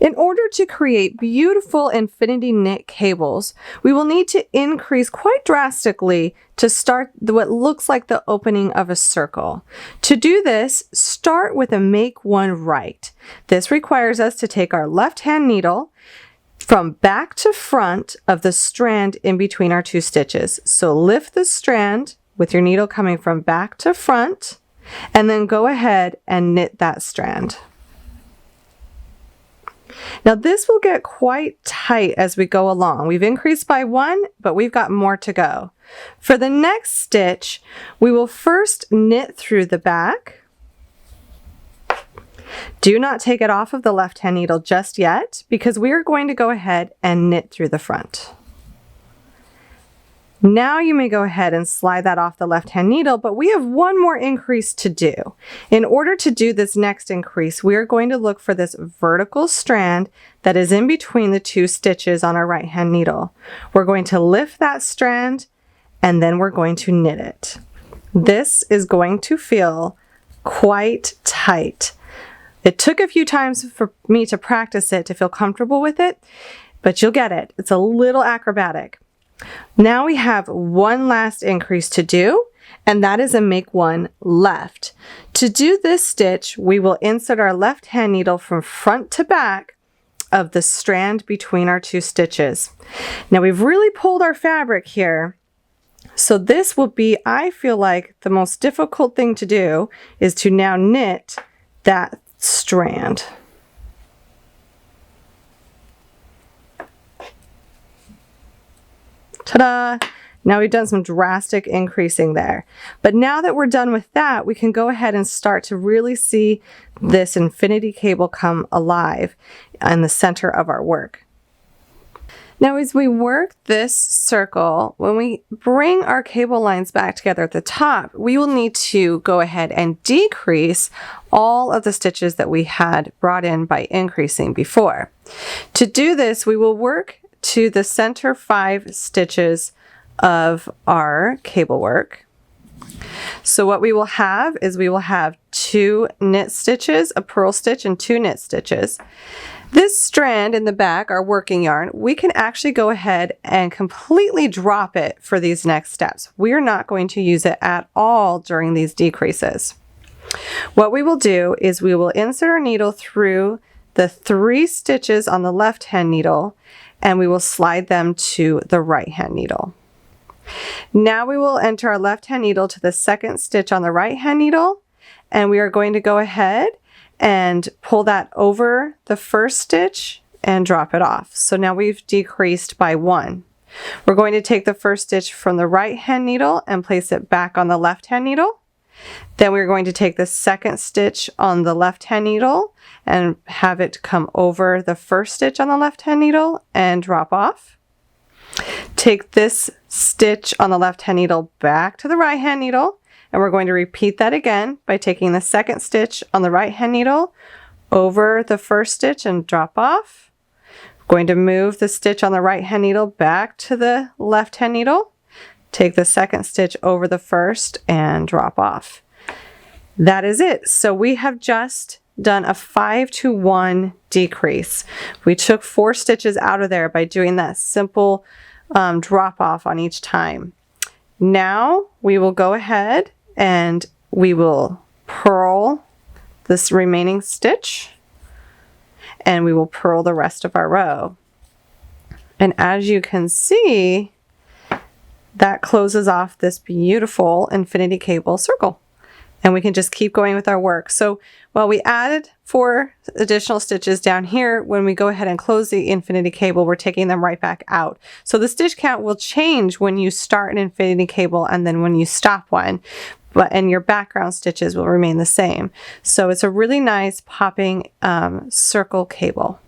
In order to create beautiful infinity knit cables, we will need to increase quite drastically to start what looks like the opening of a circle. To do this, start with a make one right. This requires us to take our left hand needle from back to front of the strand in between our two stitches. So lift the strand with your needle coming from back to front, and then go ahead and knit that strand. Now this will get quite tight as we go along. We've increased by 1, but we've got more to go. For the next stitch, we will first knit through the back. Do not take it off of the left hand needle just yet, because we are going to go ahead and knit through the front. Now you may go ahead and slide that off the left hand needle, but we have one more increase to do. In order to do this next increase, we are going to look for this vertical strand that is in between the two stitches on our right hand needle. We're going to lift that strand and then we're going to knit it. This is going to feel quite tight. It took a few times for me to practice it to feel comfortable with it, but you'll get it. It's a little acrobatic. Now we have one last increase to do, and that is a make one left. To do this stitch, we will insert our left hand needle from front to back of the strand between our two stitches. Now we've really pulled our fabric here, so this will be, I feel like, the most difficult thing to do is to now knit that strand. Ta-da! Now we've done some drastic increasing there. But now that we're done with that, we can go ahead and start to really see this infinity cable come alive in the center of our work. Now as we work this circle, when we bring our cable lines back together at the top, we will need to go ahead and decrease all of the stitches that we had brought in by increasing before. To do this, we will work to the center 5 stitches of our cable work. So what we will have is we will have 2 knit stitches, a purl stitch, and 2 knit stitches. This strand in the back, our working yarn, we can actually go ahead and completely drop it for these next steps. We are not going to use it at all during these decreases. What we will do is we will insert our needle through the 3 stitches on the left hand needle, and we will slide them to the right hand needle. Now we will enter our left hand needle to the 2nd stitch on the right hand needle, and we are going to go ahead and pull that over the 1st stitch and drop it off. So now we've decreased by 1. We're going to take the 1st stitch from the right hand needle and place it back on the left hand needle. Then we're going to take the 2nd stitch on the left hand needle and have it come over the 1st stitch on the left hand needle and drop off. Take this stitch on the left hand needle back to the right hand needle, and we're going to repeat that again by taking the 2nd stitch on the right hand needle over the 1st stitch and drop off. We're going to move the stitch on the right hand needle back to the left hand needle, take the 2nd stitch over the 1st and drop off. That is it. So we have just done a 5 to 1 decrease. We took 4 stitches out of there by doing that simple drop off on each time. Now we will go ahead and we will purl this remaining stitch, and we will purl the rest of our row. And as you can see, that closes off this beautiful infinity cable circle. And we can just keep going with our work. So while we added 4 additional stitches down here, when we go ahead and close the infinity cable, we're taking them right back out. So the stitch count will change when you start an infinity cable and then when you stop one, and your background stitches will remain the same. So it's a really nice popping circle cable.